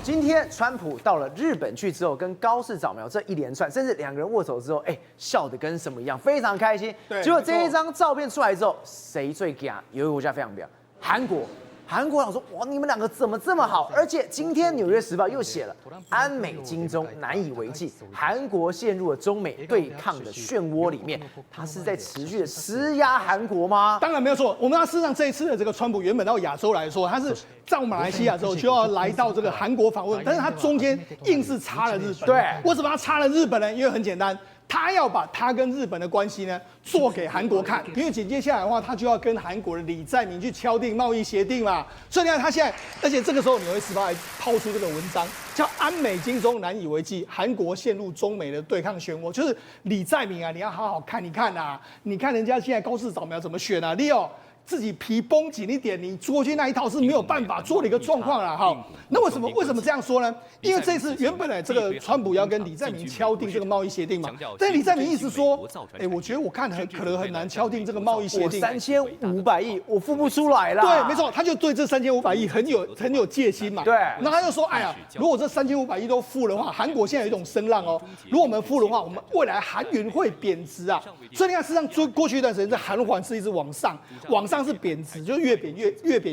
今天川普到了日本去之后，跟高市早苗这一连串，甚至两个人握手之后，笑得跟什么一样，非常开心。对，结果这一张照片出来之后，谁最尬？有一个国家非常表，韩国。韩国想说，哇，你们两个怎么这么好？而且今天《纽约时报》又写了，安美金钟难以为继，韩国陷入了中美对抗的漩涡里面，他是在持续的施压韩国吗？当然没有错。我们要事实上这一次的这个川普原本到亚洲来说，他是到马来西亚之后就要来到这个韩国访问，但是他中间硬是插了日本。对，为什么他插了日本呢？因为很简单。他要把他跟日本的关系呢做给韩国看，因为紧接下来的话，他就要跟韩国的李在明去敲定贸易协定嘛。所以你看他现在，而且这个时候《纽约时报》还抛出这个文章，叫“安美金钟难以为继，韩国陷入中美的对抗漩涡”。就是李在明啊，你要好好看，你看啊，你看人家现在高市早苗怎么选啊，Leo。自己皮绷紧一点，你过去那一套是没有办法做的一个状况啦。哈，那为什么这样说呢？因为这次原本呢，这个川普要跟李在明敲定这个贸易协定嘛，但是李在明意思说，我觉得我看可能很难敲定这个贸易协定。3500亿，我付不出来啦。对，没错，他就对这3500亿很有戒心嘛。对，然后他就说，哎呀，如果这3500亿都付的话，韩国现在有一种声浪哦，如果我们付的话，我们未来韩元会贬值啊。所以你看，事实上过去一段时间，这韩元是一直往上是贬值，就越贬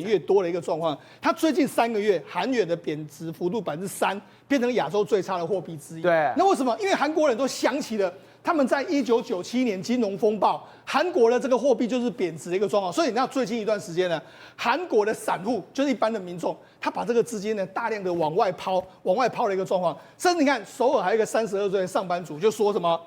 越多的一个状况。它最近3个月韩元的贬值幅度3%，变成亚洲最差的货币之一。对，那为什么？因为韩国人都想起了他们在1997年金融风暴，韩国的这个货币就是贬值的一个状况。所以你看最近一段时间呢，韩国的散户就是一般的民众，他把这个资金呢大量的往外抛的一个状况。甚至你看首尔还有一个32岁的上班族就说什么？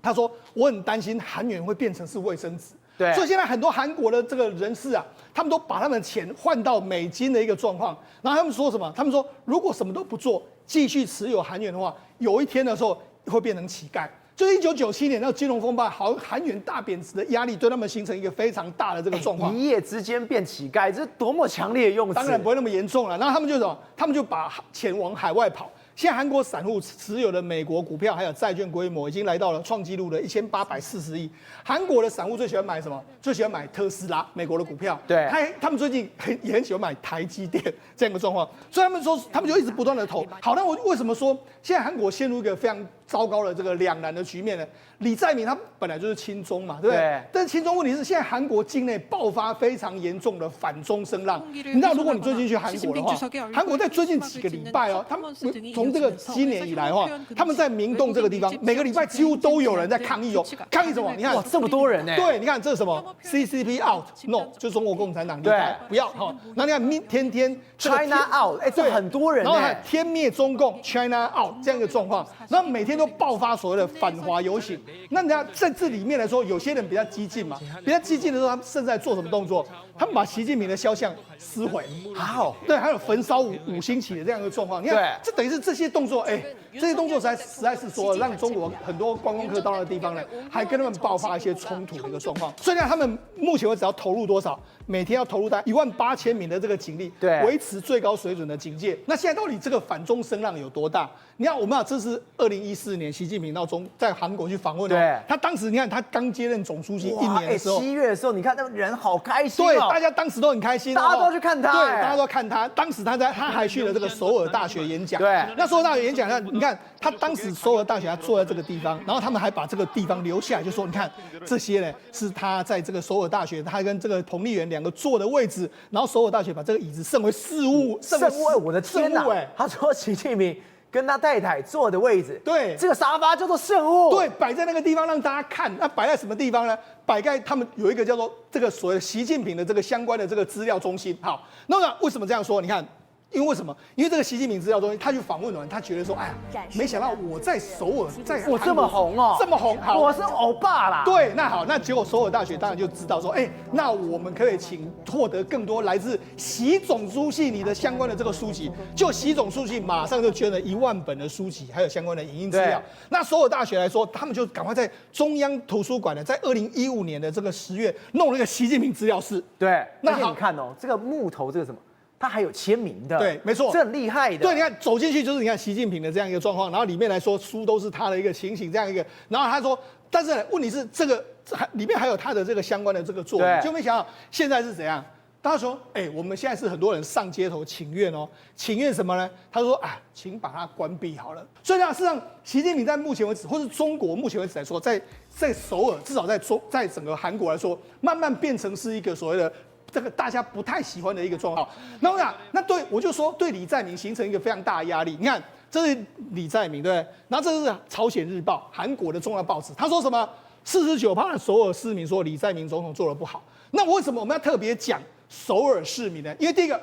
他说我很担心韩元会变成是卫生纸。对，所以现在很多韩国的这个人士啊，他们都把他们的钱换到美金的一个状况。然后他们说什么？他们说如果什么都不做，继续持有韩元的话，有一天的时候会变成乞丐。就是1997年那个金融风暴，韩元大贬值的压力对他们形成一个非常大的这个状况。一夜之间变乞丐，这是多么强烈的用词！当然不会那么严重了。然后他们就什么？他们就把钱往海外跑。现在韩国散户持有的美国股票还有债券规模已经来到了创纪录的1840亿。韩国的散户最喜欢买什么？最喜欢买特斯拉，美国的股票。对，他们最近也很喜欢买台积电这样的状况。所以他们就一直不断的投。好，那我为什么说现在韩国陷入一个非常糟糕的这个两难的局面呢？李在明他本来就是亲中嘛，对不对？对。但是亲中问题是现在韩国境内爆发非常严重的反中声浪。你知道，如果你最近去韩国的话，韩国在最近几个礼拜哦，他们从这个今年以来的话，他们在明洞这个地方，每个礼拜几乎都有人在抗议哦。抗议什么？你看，哇，这么多人呢？对，你看这是什么 ？CCP out，no， 就是中国共产党离开，不要哈。然后你看天天 China out， 这很多人。然后还天灭中共 ，China out 这样一个状况，然后每天都爆发所谓的反华游行。那你看在这里面来说，有些人比较激进嘛，比较激进的时候，他们甚至在做什么动作？他们把习近平的肖像撕毁，好，对，还有焚烧五星旗的这样一个状况。你看，这等于是这些动作，这些动作实在是说让中国很多观光客到那个地方呢，还跟他们爆发一些冲突的一个状况。所以呢，他们目前为止要投入多少？每天要投入在18000名的这个警力，对，维持最高水准的警戒。那现在到底这个反中声浪有多大？你看，我们这是2014年习近平在韩国去访问，对，他当时你看他刚接任总书记1年的时候，7月的时候，你看那人好开心，对，大家当时都很开心，大家都去看他，对，大家都看他。当时他还去了这个首尔大学演讲，对，那首尔大学演讲，你看他当时首尔大学他坐在这个地方，然后他们还把这个地方留下来，就说你看这些呢是他在这个首尔大学他跟这个彭丽媛两个坐的位置。然后首尔大学把这个椅子升为圣物，我的天哪！他说习近平跟他太太坐的位置，对，这个沙发叫做圣物，对，摆在那个地方让大家看。那摆在什么地方呢？摆在他们有一个叫做这个所谓的习近平的这个相关的这个资料中心。好，那为什么这样说？你看。因为为什么？因为这个习近平资料中心，他去访问完，他觉得说，哎呀，没想到我在首尔，我这么红哦，这么红，好，我是欧巴啦。对，那好，那结果首尔大学当然就知道说，那我们可以获得更多来自习总书记你的相关的这个书籍。就习总书记马上就捐了1万本的书籍，还有相关的影音资料。那首尔大学来说，他们就赶快在中央图书馆呢，在2015年的这个10月弄了一个习近平资料室。对，那你看哦，这个木头这个什么？它还有签名的，对，没错，这很厉害的。对，你看走进去就是你看习近平的这样一个状况，然后里面来说书都是他的一个情形这样一个，然后他说，但是问题是这里面还有他的这个相关的这个作品，就没想到现在是怎样？大家说，我们现在是很多人上街头请愿哦，请愿什么呢？他说啊，请把它关闭好了。所以呢，事实上，习近平在目前为止，或是中国目前为止来说，在首尔，至少在整个韩国来说，慢慢变成是一个所谓的这个大家不太喜欢的一个状况。那我想，我就说对李在明形成一个非常大的压力。你看，这是李在明，对不对？然后这是朝鲜日报，韩国的重要报纸，他说什么？49%的首尔市民说李在明总统做得不好。那为什么我们要特别讲首尔市民呢？因为第一个，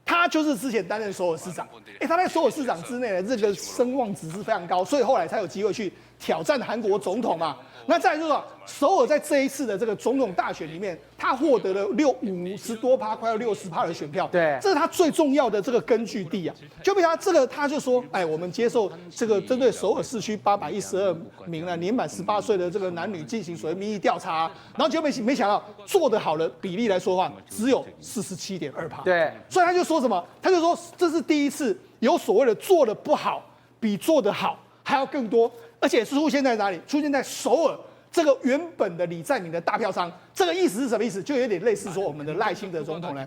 他就是之前担任首尔市长，他在首尔市长之内的这个声望值是非常高，所以后来才有机会去挑战韩国总统嘛。那再来就是说，首尔在这一次的这个总统大选里面，他获得了50多%，快要60%的选票，对，这是他最重要的这个根据地啊。就比他这个，他就说，我们接受这个针对首尔市区812名呢年满18岁的这个男女进行所谓民意调查，然后就没想到做得好的比例来说的话，只有47.2%。对，所以他就说什么？他就说这是第一次有所谓的做得不好比做得好还要更多。而且出现在哪里？出现在首尔这个原本的李在明的大票仓。这个意思是什么意思？就有点类似说我们的赖清德总统呢，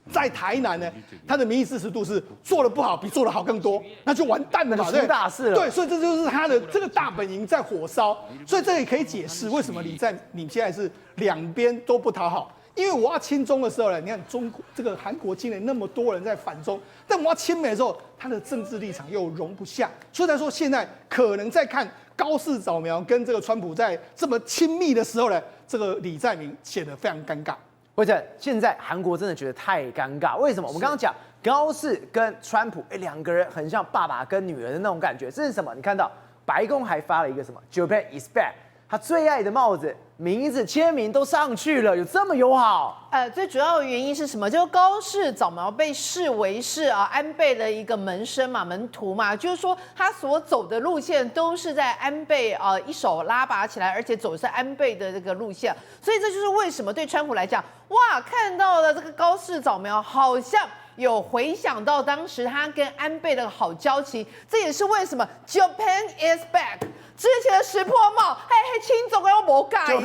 在台南呢，他的民意支持度是做得不好比做得好更多，那就完蛋了嘛，出大事了。对，所以这就是他的这个大本营在火烧。所以这也可以解释为什么你现在是两边都不讨好。因为我要亲中的时候呢，你看这个韩国今年那么多人在反中，但我要亲美的时候，他的政治立场又容不下，所以他说现在可能在看高市早苗跟这个川普在这么亲密的时候呢，这个李在明显得非常尴尬。或者现在韩国真的觉得太尴尬，为什么？我们刚刚讲高市跟川普，两个人很像爸爸跟女儿的那种感觉，这是什么？你看到白宫还发了一个什么 Japan is back。他最爱的帽子、名字、签名都上去了，有这么友好？最主要的原因是什么？就是高市早苗被视为是安倍的一个门生嘛、门徒嘛，就是说他所走的路线都是在安倍一手拉拔起来，而且走的是安倍的这个路线，所以这就是为什么对川普来讲，哇，看到了这个高市早苗好像有回想到当时他跟安倍的好交情，这也是为什么 Japan is back。之前的石破茂，亲总要魔改，对，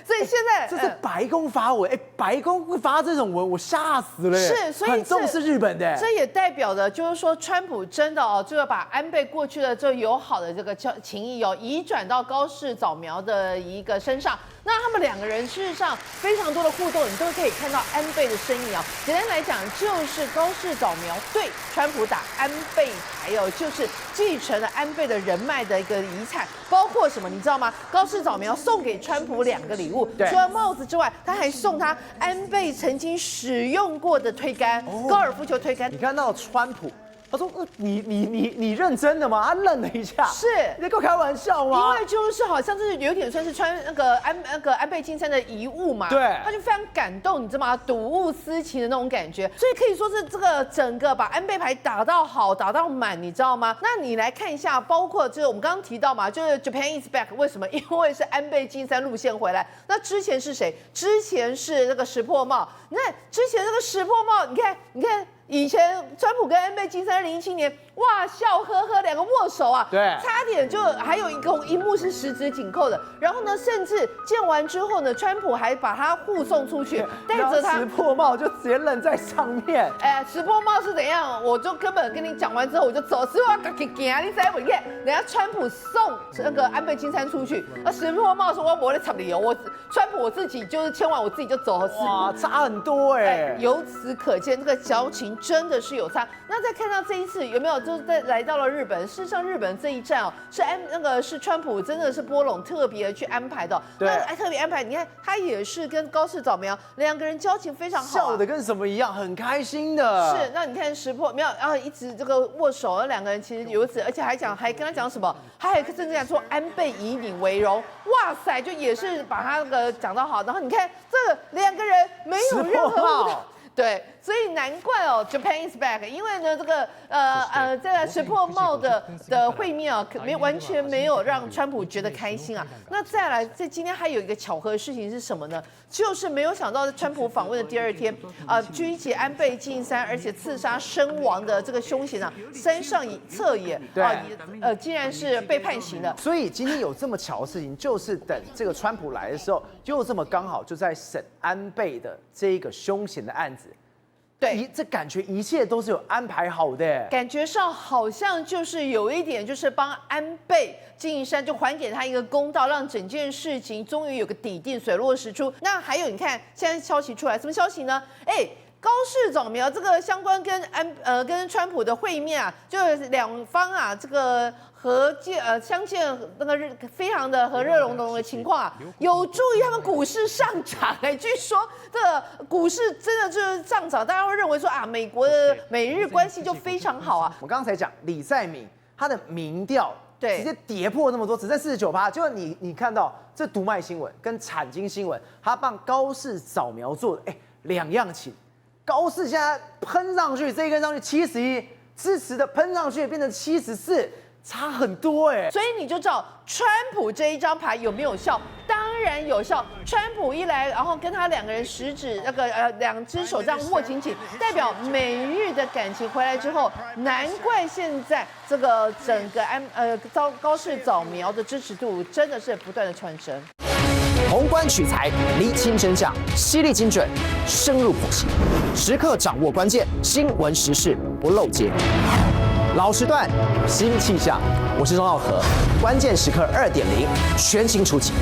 所以现在这是白宫发文，白宫会发这种文，我吓死了，是，所以很重视日本的，这也代表的就是说，川普真的就要把安倍过去的这友好的这个情谊移转到高市早苗的一个身上。那他们两个人事实上非常多的互动，你都可以看到安倍的身影简单来讲，就是高市早苗对川普打安倍牌就是继承了安倍的人脉的一个遗产，包括什么你知道吗？高市早苗送给川普2个礼物，除了帽子之外，他还送他安倍曾经使用过的推杆，高尔夫球推杆。你看到川普。他说：“你认真的吗？”他愣了一下，是你在跟我开玩笑吗？因为就是好像是有点算是那个安倍晋三的遗物嘛，对，他就非常感动，你知道吗？睹物思情的那种感觉，所以可以说是这个整个把安倍牌打到好，打到满，你知道吗？那你来看一下，包括就是我们刚刚提到嘛，就是 Japan is back， 为什么？因为是安倍晋三路线回来。那之前是谁？之前是那个石破茂。你看之前那个石破茂，你看。以前川普跟安倍晋三2017年，哇，笑呵呵2个握手对，差点就还有一幕是十指紧扣的。然后呢，甚至见完之后呢，川普还把他护送出去，带着他。石破茂就直接愣在上面。石破茂是怎样？我就根本跟你讲完之后我就走，石破茂赶紧行，你知道不？你看，人家川普送那个安倍晋三出去，而石破茂说我没在插理由，川普我自己就是签完我自己就走。哇，差很多由此可见，这个交情真的是有差。那再看到这一次有没有，就是来到了日本。事实上，日本这一站是川普真的是波隆特别去安排的。对，那特别安排，你看他也是跟高市早苗2个人交情非常好，笑的跟什么一样，很开心的。是，那你看石破没有，然后一直这个握手，那2个人其实有此，而且还跟他讲什么，还甚至讲说安倍以你为荣。哇塞，就也是把他那个讲到好。然后你看这2个人没有任何对，所以难怪Japan is back， 因为呢，这个在石破茂的会面完全没有让川普觉得开心那再来，在今天还有一个巧合的事情是什么呢？就是没有想到川普访问的第2天狙击安倍晋三，而且刺杀身亡的这个凶嫌山上彻也竟然是被判刑了。所以今天有这么巧的事情，就是等这个川普来的时候，就这么刚好就在审安倍的这个凶险的案子，对，这感觉一切都是有安排好的，感觉上好像就是有一点，就是帮安倍金银山就还给他一个公道，让整件事情终于有个底定，水落石出。那还有，你看现在消息出来，什么消息呢？高市早苗这个相关跟川普的会面啊，就是两方啊这个相见那个非常的和热融融的情况啊，有助于他们股市上涨。据说这个股市真的就是上涨，大家会认为说啊，美国的美日关系就非常好啊。我刚才讲李在明他的民调。对，直接跌破那么多，只剩49%。就你看到这读卖新闻跟产经新闻，他帮高市早苗做的，两样情。高市现在喷上去，这一根上去71，支持的喷上去变成74，差很多所以你就知道川普这一张牌有没有效？当然有效。川普一来，然后跟他两个人食指两只手这样握紧紧，代表美日的感情回来之后，难怪现在这个整个高市早苗的支持度真的是不断的窜升。宏观取材，厘清真相，犀利精准，深入剖析，时刻掌握关键新闻时事，不漏接。老时段，新气象，我是钟浩和，关键时刻2.0全新出击。